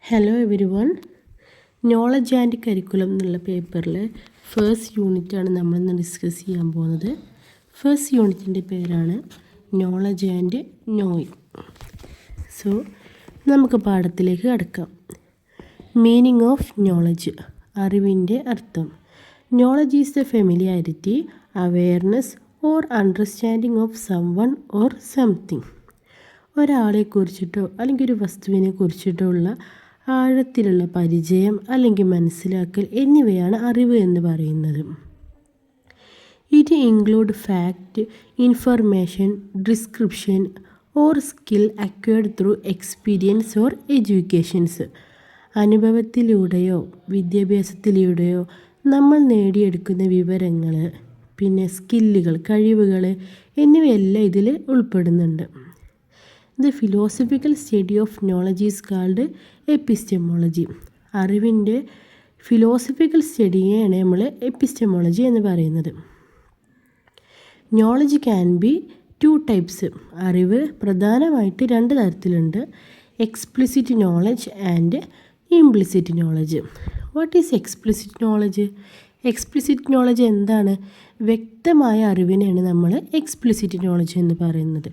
Hello every one. Knowledge and curriculum എന്നുള്ള പേപ്പറിൽ first യൂണിറ്റാണ് നമ്മളിന്ന് ഡിസ്കസ് ചെയ്യാൻ പോകുന്നത്. ഫസ്റ്റ് യൂണിറ്റിൻ്റെ പേരാണ് നോളജ് ആൻഡ് നോയിങ്. സോ നമുക്ക് പാഠത്തിലേക്ക് കടക്കാം. മീനിങ് ഓഫ് നോളജ്, അറിവിൻ്റെ അർത്ഥം. Knowledge is the familiarity, awareness or understanding of someone or something. ഒരാളെക്കുറിച്ചിട്ടോ അല്ലെങ്കിൽ ഒരു വസ്തുവിനെ കുറിച്ചിട്ടോ ഉള്ള ആഴത്തിലുള്ള പരിചയം അല്ലെങ്കിൽ മനസ്സിലാക്കൽ എന്നിവയാണ് അറിവ് എന്ന് പറയുന്നത്. It include fact, information, description or skill acquired through experience or educations. അനുഭവത്തിലൂടെയോ വിദ്യാഭ്യാസത്തിലൂടെയോ നമ്മൾ നേടിയെടുക്കുന്ന വിവരങ്ങൾ, പിന്നെ സ്കില്ലുകൾ, കഴിവുകൾ എന്നിവയെല്ലാം ഇതിൽ ഉൾപ്പെടുന്നുണ്ട്. The philosophical study of knowledge is called epistemology. അറിവിൻ്റെ ഫിലോസഫിക്കൽ സ്റ്റഡിയെയാണ് നമ്മൾ എപ്പിസ്റ്റമോളജി എന്ന് പറയുന്നത്. Knowledge can be two types. അറിവ് പ്രധാനമായിട്ട് രണ്ട് തരത്തിലുണ്ട്: explicit knowledge and implicit knowledge. What is explicit knowledge? Explicit knowledge എന്താണ്? വ്യക്തമായ അറിവിനെയാണ് നമ്മൾ എക്സ്പ്ലിസിറ്റ് നോളജ് എന്ന് പറയുന്നത്.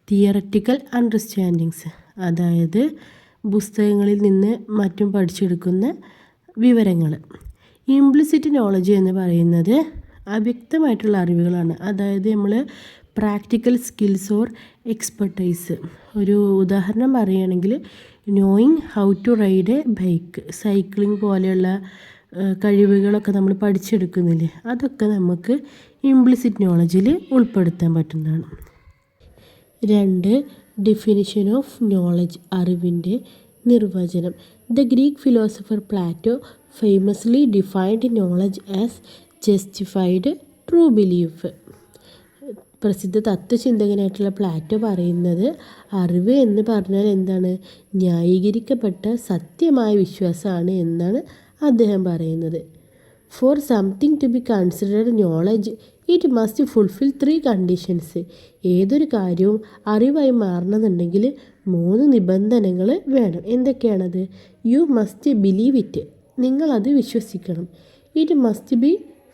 തിയററ്റിക്കൽ അണ്ടർസ്റ്റാൻഡിങ്സ്, അതായത് പുസ്തകങ്ങളിൽ നിന്ന് മറ്റും പഠിച്ചെടുക്കുന്ന വിവരങ്ങൾ. ഇംപ്ലിസിറ്റ് നോളജ് എന്ന് പറയുന്നത് അവ്യക്തമായിട്ടുള്ള അറിവുകളാണ്. അതായത് നമ്മൾ പ്രാക്ടിക്കൽ സ്കിൽസ് ഓർ എക്സ്പെർട്ടൈസ്. ഒരു ഉദാഹരണം പറയുകയാണെങ്കിൽ knowing how to ride a bike, cycling പോലെയുള്ള കഴിവുകളൊക്കെ നമ്മൾ പഠിച്ചെടുക്കുന്നില്ലേ, അതൊക്കെ നമുക്ക് ഇംപ്ലിസിറ്റ് നോളജിൽ ഉൾപ്പെടുത്താൻ പറ്റുന്നതാണ്. 2. ഡെഫിനിഷൻ ഓഫ് നോളജ്, അറിവിൻ്റെ നിർവചനം. The Greek philosopher Plato famously defined knowledge as justified true belief. പ്രസിദ്ധ തത്വചിന്തകനായിട്ടുള്ള പ്ലാറ്റോ പറയുന്നത് അറിവ് എന്ന് പറഞ്ഞാൽ എന്താണ്? ന്യായീകരിക്കപ്പെട്ട സത്യമായ വിശ്വാസമാണ് എന്നാണ് അദ്ദേഹം പറയുന്നത്. For something to be considered knowledge it must fulfil 3 conditions. ഏതൊരു കാര്യവും അറിവായി മാറണമെന്നുണ്ടെങ്കിൽ 3 നിബന്ധനകൾ വേണം. എന്തൊക്കെയാണത്? യു മസ്റ്റ് ബിലീവ് ഇറ്റ്, നിങ്ങളത് വിശ്വസിക്കണം. It must be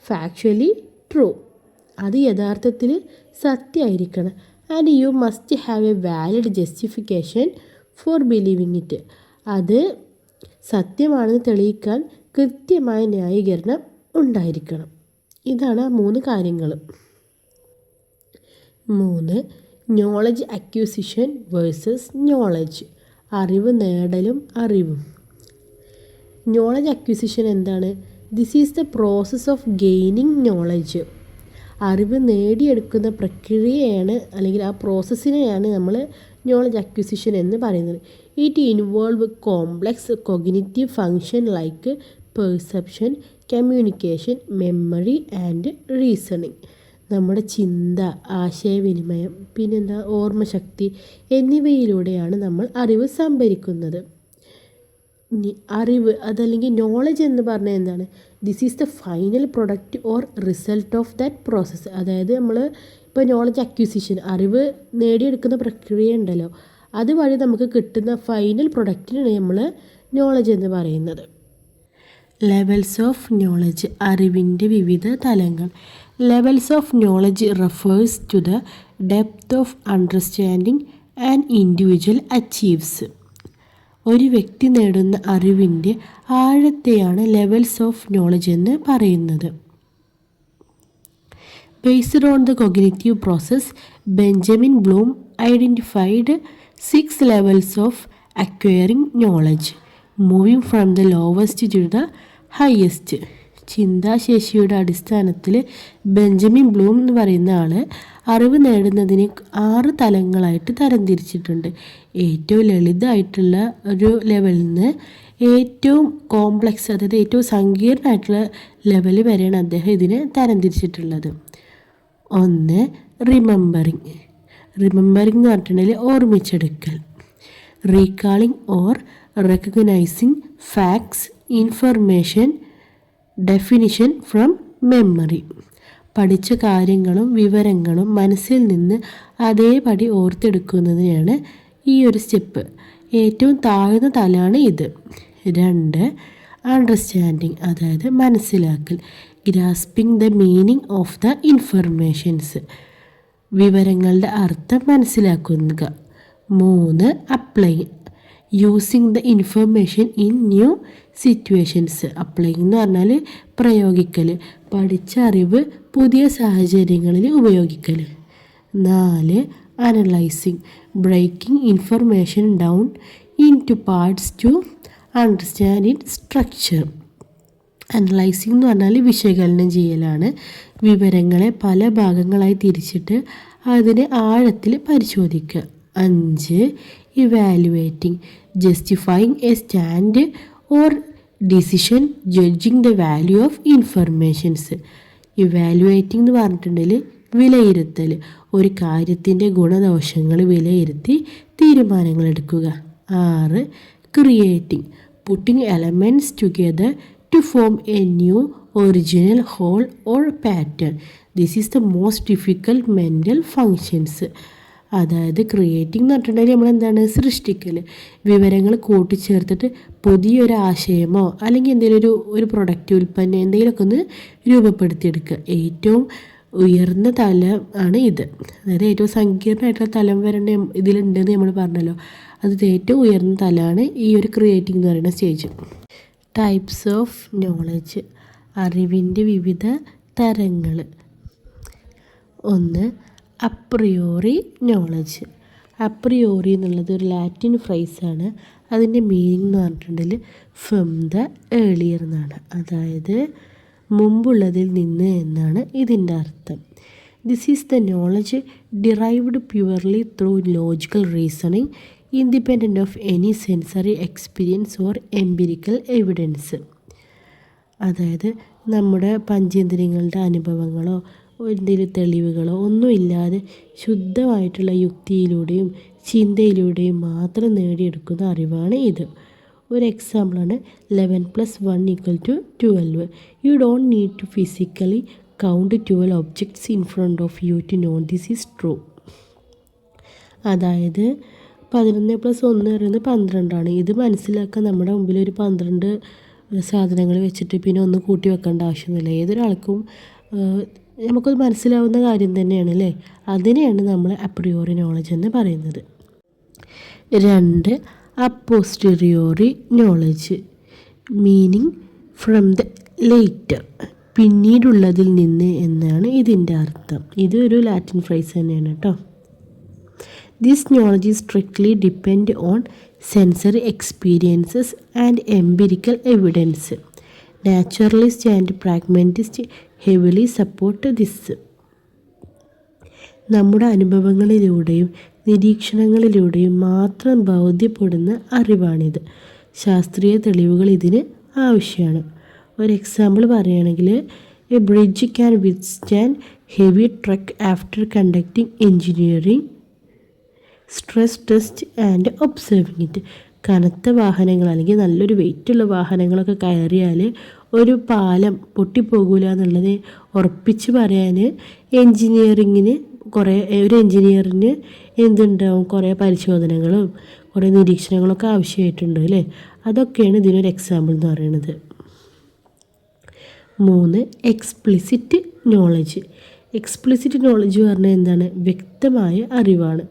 factually true, അത് യഥാർത്ഥത്തിൽ സത്യമായിരിക്കണം. And you must have a valid justification for believing it, അത് സത്യമാണെന്ന് തെളിയിക്കാൻ കൃത്യമായ ന്യായീകരണം ഉണ്ടായിരിക്കണം. ഇതാണ് ആ 3 കാര്യങ്ങൾ. 3. നോളജ് അക്വിസിഷൻ വേഴ്സസ് നോളജ്, അറിവ് നേടലും അറിവും. നോളജ് അക്വിസിഷൻ എന്താണ്? This is the process of gaining knowledge. അറിവ് നേടിയെടുക്കുന്ന പ്രക്രിയയാണ്, അല്ലെങ്കിൽ ആ പ്രോസസ്സിനെയാണ് നമ്മൾ നോളജ് അക്വിസിഷൻ എന്ന് പറയുന്നത്. It involve complex cognitive function like perception, communication, memory and reasoning. നമ്മുടെ ചിന്ത, ആശയവിനിമയം, പിന്നെന്താ ഓർമ്മശക്തി എന്നിവയിലൂടെയാണ് നമ്മൾ അറിവ് സംഭരിക്കുന്നത്. അറിവ് അതല്ലെങ്കിൽ നോളജ് എന്ന് പറഞ്ഞാൽ എന്താണ്? This is the final product or result of that process. അതായത് നമ്മൾ ഇപ്പോൾ നോളജ് അക്വിസിഷൻ, അറിവ് നേടിയെടുക്കുന്ന പ്രക്രിയ ഉണ്ടല്ലോ, അതുവഴി നമുക്ക് കിട്ടുന്ന ഫൈനൽ പ്രൊഡക്റ്റിനാണ് നമ്മൾ നോളജ് എന്ന് പറയുന്നത്. ലെവൽസ് ഓഫ് നോളജ്, അറിവിൻ്റെ വിവിധ തലങ്ങൾ. Levels of knowledge refers to the depth of understanding and individual achieves. ഒരു വ്യക്തി നേടുന്ന അറിവിൻ്റെ ആഴത്തെയാണ് ലെവൽസ് ഓഫ് നോളജ് എന്ന് പറയുന്നത്. Based on the cognitive process, Benjamin Bloom identified 6 levels of acquiring knowledge, moving from the lowest to the highest. ചിന്താശേഷിയുടെ അടിസ്ഥാനത്തിൽ Benjamin Bloom എന്ന് പറയുന്ന ആൾ അറിവ് നേടുന്നതിന് 6 തലങ്ങളായിട്ട് തരംതിരിച്ചിട്ടുണ്ട്. ഏറ്റവും ലളിതമായിട്ടുള്ള ഒരു ലെവലിൽ നിന്ന് ഏറ്റവും കോംപ്ലക്സ്, അതായത് ഏറ്റവും സങ്കീർണമായിട്ടുള്ള ലെവൽ വരെയാണ് അദ്ദേഹം ഇതിനെ തരംതിരിച്ചിട്ടുള്ളത്. 1. റിമെമ്പറിങ്. റിമെമ്പറിങ് എന്ന് പറഞ്ഞിട്ടുണ്ടെങ്കിൽ ഓർമ്മിച്ചെടുക്കൽ. Recalling or recognising facts, information, definition from memory. പഠിച്ച കാര്യങ്ങളും വിവരങ്ങളും മനസ്സിൽ നിന്ന് അതേപടി ഓർത്തെടുക്കുന്നതിനാണ് ഈ ഒരു സ്റ്റെപ്പ്. ഏറ്റവും താഴ്ന്ന തലമാണ് ഇത്. 2 അണ്ടർസ്റ്റാൻഡിങ്, അതായത് മനസ്സിലാക്കൽ, grasping the meaning of the informations, വിവരങ്ങളുടെ അർത്ഥം മനസ്സിലാക്കുക. 3 apply, using the information in new situations. Applying എന്ന് പറഞ്ഞാൽ പ്രയോഗിക്കൽ, പഠിച്ച അറിവ് പുതിയ സാഹചര്യങ്ങളിൽ ഉപയോഗിക്കൽ. 4 analysing, breaking information down into parts to understand in structure. Analysing എന്ന് പറഞ്ഞാൽ വിശകലനം ചെയ്യലാണ്. വിവരങ്ങളെ പല ഭാഗങ്ങളായി തിരിച്ചിട്ട് അതിനെ ആഴത്തിൽ പരിശോധിക്കുക. 5 evaluating, justifying A stand or decision, judging the value of informations. Evaluating എന്ന് പറഞ്ഞിട്ടുണ്ടെങ്കിൽ വിലയിരുത്തൽ, ഒരു കാര്യത്തിൻ്റെ ഗുണദോഷങ്ങൾ വിലയിരുത്തി തീരുമാനങ്ങൾ എടുക്കുക. 6 creating, putting elements together to form a new original whole or pattern. This is the most difficult mental functions. അതായത് creating എന്ന് പറഞ്ഞിട്ടുണ്ടെങ്കിൽ നമ്മളെന്താണ്, സൃഷ്ടിക്കൽ, വിവരങ്ങൾ കൂട്ടിച്ചേർത്തിട്ട് പുതിയൊരു ആശയമോ അല്ലെങ്കിൽ എന്തെങ്കിലും ഒരു പ്രൊഡക്റ്റ്, ഉൽപ്പന്നം എന്തെങ്കിലുമൊക്കെ ഒന്ന് രൂപപ്പെടുത്തിയെടുക്കുക. ഏറ്റവും ഉയർന്ന തലം ആണ് ഇത്. അതായത് ഏറ്റവും സങ്കീർണമായിട്ടുള്ള തലം വരെ ഇതിലുണ്ടെന്ന് നമ്മൾ പറഞ്ഞല്ലോ. അത് ഏറ്റവും ഉയർന്ന തലമാണ് ഈ ഒരു ക്രിയേറ്റിംഗ് എന്ന് പറയുന്ന സ്റ്റേജ്. ടൈപ്സ് ഓഫ് നോളജ്, അറിവിൻ്റെ വിവിധ തരങ്ങൾ. 1 അപ്രിയോറി നോളജ്. അപ്രിയോറി എന്നുള്ളത് ഒരു ലാറ്റിൻ ഫ്രൈസാണ്. അതിൻ്റെ മീനിങ് എന്ന് പറഞ്ഞിട്ടുണ്ടെങ്കിൽ ഫ്രം ദ ഏർലിയർ എന്നാണ്, അതായത് മുമ്പുള്ളതിൽ നിന്ന് എന്നാണ് ഇതിൻ്റെ അർത്ഥം. This is the knowledge derived purely through logical reasoning, independent of any sensory experience or empirical evidence. അതായത് നമ്മുടെ പഞ്ചേന്ദ്രിയങ്ങളുടെ അനുഭവങ്ങളോ എന്തെങ്കിലും തെളിവുകളോ ഒന്നുമില്ലാതെ ശുദ്ധമായിട്ടുള്ള യുക്തിയിലൂടെയും ചിന്തയിലൂടെയും മാത്രം നേടിയെടുക്കുന്ന അറിവാണ് ഇത്. ഒരു എക്സാമ്പിളാണ് 11 + 1 = 12. You don't need to physically count 12 objects in front of you to know this is true. അതായത് 11 + 1 പറയുന്നത് 12ആണ്. ഇത് മനസ്സിലാക്കാൻ നമ്മുടെ മുമ്പിൽ ഒരു 12 സാധനങ്ങൾ വെച്ചിട്ട് പിന്നെ ഒന്ന് കൂട്ടി വെക്കേണ്ട ആവശ്യമൊന്നുമില്ല. ഏതൊരാൾക്കും നമുക്കത് മനസ്സിലാവുന്ന കാര്യം തന്നെയാണ് അല്ലേ. അതിനെയാണ് നമ്മൾ അപ്രിയോറി നോളജ് എന്ന് പറയുന്നത്. 2 a posteriori knowledge, meaning from the later, പിന്നീടുള്ളതിൽ നിന്ന് എന്നാണ് ഇതിൻ്റെ അർത്ഥം. ഇതൊരു ലാറ്റിൻ ഫ്രൈസ് തന്നെയാണ് കേട്ടോ. This knowledge strictly depend on sensory experiences and empirical evidence. Naturalist and pragmatist heavily support this. നമ്മുടെ അനുഭവങ്ങളിലൂടെയും നിരീക്ഷണങ്ങളിലൂടെയും മാത്രം ബോധ്യപ്പെടുന്ന അറിവാണിത്. ശാസ്ത്രീയ തെളിവുകൾ ഇതിന് ആവശ്യമാണ്. ഒരു എക്സാമ്പിൾ പറയുകയാണെങ്കിൽ, A bridge can withstand heavy truck after conducting engineering stress test and observing it. കനത്ത വാഹനങ്ങൾ അല്ലെങ്കിൽ നല്ലൊരു വെയിറ്റുള്ള വാഹനങ്ങളൊക്കെ കയറിയാൽ ഒരു പാലം പൊട്ടിപ്പോകില്ല എന്നുള്ളത് ഉറപ്പിച്ച് പറയാൻ ഒരു എൻജിനീയറിന് എന്തുണ്ടാവും, കുറേ പരിശോധനകളും കുറേ നിരീക്ഷണങ്ങളൊക്കെ ആവശ്യമായിട്ടുണ്ട് അല്ലേ. അതൊക്കെയാണ് ഇതിനൊരു എക്സാമ്പിൾ എന്ന് പറയുന്നത്. 3 എക്സ്പ്ലിസിറ്റ് നോളജ്. എക്സ്പ്ലിസിറ്റ് നോളജ് പറഞ്ഞാൽ എന്താണ്, വ്യക്തമായ അറിവാണ്.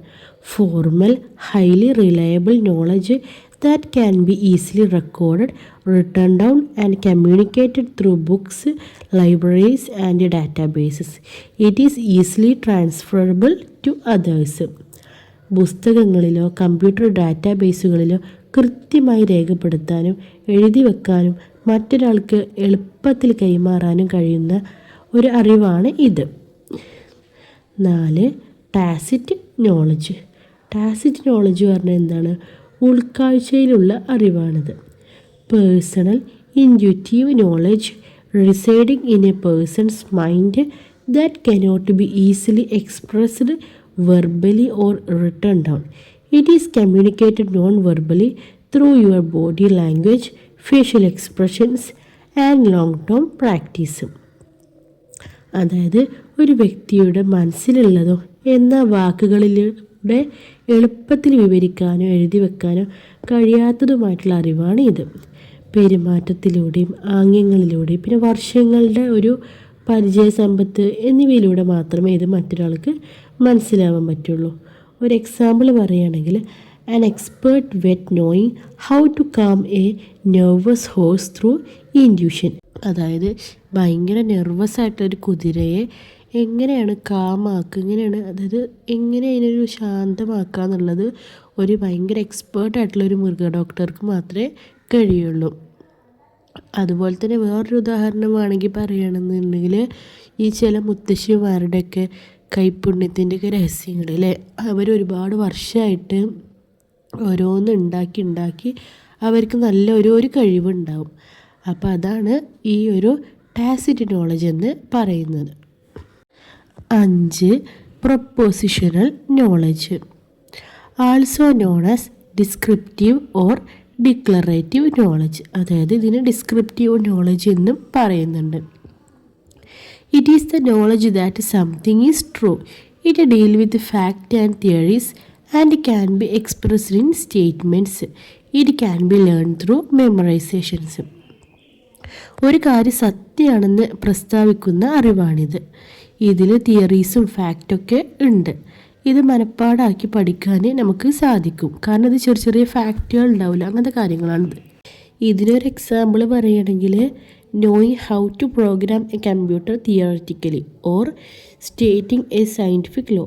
Formal highly reliable knowledge that can be easily recorded, written down and communicated through books, libraries and databases. It is easily transferable to others. പുസ്തകങ്ങളിലോ കമ്പ്യൂട്ടർ ഡാറ്റാബേസുകളിലോ കൃത്യമായി രേഖപ്പെടുത്താനും എഴുതി വെക്കാനും മറ്റൊരാൾക്ക് എളുപ്പത്തിൽ കൈമാറാനും കഴിയുന്ന ഒരു അറിവാണ് ഇത്. 4 ടാസിറ്റ് നോളജ്. ടാസിറ്റ് നോളജ് പറഞ്ഞാൽ എന്താണ്, ഉൾക്കാഴ്ചയിലുള്ള അറിവാണിത്. Personal intuitive knowledge residing in a person's mind that cannot be easily expressed verbally or written down. It is communicated non verbally through your body language, facial expressions and long term പ്രാക്ടീസും. അതായത് ഒരു വ്യക്തിയുടെ മനസ്സിലുള്ളതോ എന്ന വാക്കുകളിലൂടെ എളുപ്പത്തിൽ വിവരിക്കാനോ എഴുതി വെക്കാനോ കഴിയാത്തതുമായിട്ടുള്ള അറിവാണ് ഇത്. പെരുമാറ്റത്തിലൂടെയും ആംഗ്യങ്ങളിലൂടെയും പിന്നെ വർഷങ്ങളുടെ ഒരു പരിചയസമ്പത്ത് എന്നിവയിലൂടെ മാത്രമേ ഇത് മറ്റൊരാൾക്ക് മനസ്സിലാവാൻ പറ്റുള്ളൂ. ഒരു എക്സാമ്പിൾ പറയുകയാണെങ്കിൽ, an expert vet knowing how to calm a nervous horse through induction. അതായത് ഭയങ്കര നെർവസ് ആയിട്ടൊരു കുതിരയെ എങ്ങനെയാണ് കാമാക്കുക, അതായത് എങ്ങനെ അതിനൊരു ശാന്തമാക്കുക എന്നുള്ളത് ഒരു ഭയങ്കര എക്സ്പേർട്ടായിട്ടുള്ളൊരു മൃഗ ഡോക്ടർക്ക് മാത്രമേ കഴിയുള്ളൂ. അതുപോലെ തന്നെ വേറൊരു ഉദാഹരണമാണെങ്കിൽ പറയുകയാണെന്നുണ്ടെങ്കിൽ, ഈ ചില മുത്തശ്ശിമാരുടെയൊക്കെ കൈപ്പുണ്യത്തിൻ്റെയൊക്കെ രഹസ്യങ്ങൾ അല്ലേ, അവരൊരുപാട് വർഷമായിട്ട് ഓരോന്ന് ഉണ്ടാക്കി അവർക്ക് നല്ല ഒരു കഴിവുണ്ടാവും. അപ്പോൾ അതാണ് ഈ ഒരു ടാസിറ്റ് നോളജ് എന്ന് പറയുന്നത്. 5. Propositional knowledge, also known as descriptive or declarative knowledge. അതായത് ഇതിന് ഡിസ്ക്രിപ്റ്റീവ് നോളജ് എന്നും പറയുന്നുണ്ട്. It is the knowledge that something is true. It deal with fact and theories and can be expressed in statements. It can be learn through memorisations. ഒരു കാര്യം സത്യമാണെന്ന് പ്രസ്താവിക്കുന്ന അറിവാണിത്. ഇതിൽ തിയറീസും ഫാക്റ്റൊക്കെ ഉണ്ട്. ഇത് മനഃപ്പാടാക്കി പഠിക്കാൻ നമുക്ക് സാധിക്കും. കാരണം ഇത് ചെറിയ ചെറിയ ഫാക്റ്റുകൾ ഉണ്ടാവില്ല, അങ്ങനത്തെ കാര്യങ്ങളാണിത്. ഇതിനൊരു എക്സാമ്പിൾ പറയുകയാണെങ്കിൽ, knowing how to program a computer theoretically or stating a scientific law.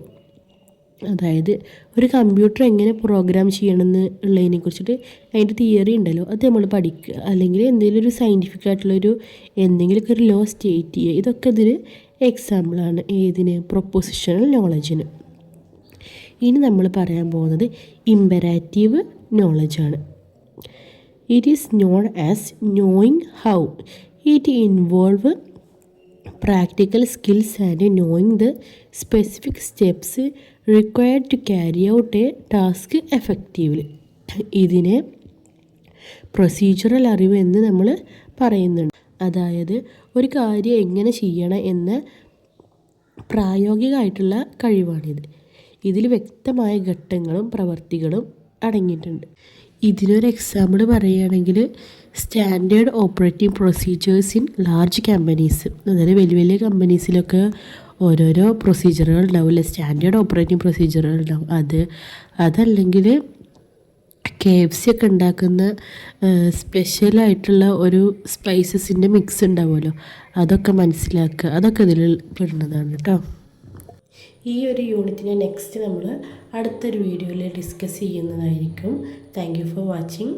അതായത് ഒരു കമ്പ്യൂട്ടർ എങ്ങനെ പ്രോഗ്രാം ചെയ്യണമെന്ന് ഉള്ളതിനെ കുറിച്ചിട്ട് അതിൻ്റെ തിയറി ഉണ്ടല്ലോ, അത് നമ്മൾ പഠിക്കുക. അല്ലെങ്കിൽ എന്തെങ്കിലും ഒരു സയൻറ്റിഫിക് ആയിട്ടുള്ളൊരു എന്തെങ്കിലുമൊക്കെ ഒരു ലോ സ്റ്റേറ്റ് ചെയ്യുക. ഇതൊക്കെ ഇതിന് എക്സാമ്പിളാണ്. ഏതിന്? പ്രൊപ്പോസിഷണൽ നോളജിന്. ഇനി നമ്മൾ പറയാൻ പോകുന്നത് ഇമ്പരാറ്റീവ് നോളജാണ്. It is known as knowing how. It involve practical skills and knowing the specific steps required to carry out a task effectively. ഇതിനെ പ്രൊസീജിയറൽ അറിവ് എന്ന് നമ്മൾ പറയുന്നുണ്ട്. അതായത് ഒരു കാര്യം എങ്ങനെ ചെയ്യണം എന്ന പ്രായോഗികമായിട്ടുള്ള കഴിവാണിത്. ഇതിൽ വ്യക്തമായ ഘട്ടങ്ങളും പ്രവർത്തികളും അടങ്ങിയിട്ടുണ്ട്. ഇതിനൊരു എക്സാമ്പിൾ പറയുകയാണെങ്കിൽ, standard operating procedures in large companies. അതായത് വലിയ വലിയ കമ്പനീസിലൊക്കെ ഓരോരോ പ്രൊസീജിയറുകൾ ഉണ്ടാവില്ലേ, സ്റ്റാൻഡേർഡ് ഓപ്പറേറ്റിംഗ് പ്രൊസീജിയറുകൾ ഉണ്ടാവും. അതല്ലെങ്കിൽ KFC ഒക്കെ ഉണ്ടാക്കുന്ന സ്പെഷ്യലായിട്ടുള്ള ഒരു സ്പൈസസിൻ്റെ മിക്സ് ഉണ്ടാവുമല്ലോ, അതൊക്കെ മനസ്സിലാക്കുക. അതൊക്കെ ഇതിൽ പെടുന്നതാണ് കേട്ടോ. ഈ ഒരു യൂണിറ്റിനെ നെക്സ്റ്റ് നമ്മൾ അടുത്തൊരു വീഡിയോയിൽ ഡിസ്കസ് ചെയ്യുന്നതായിരിക്കും. Thank you for watching.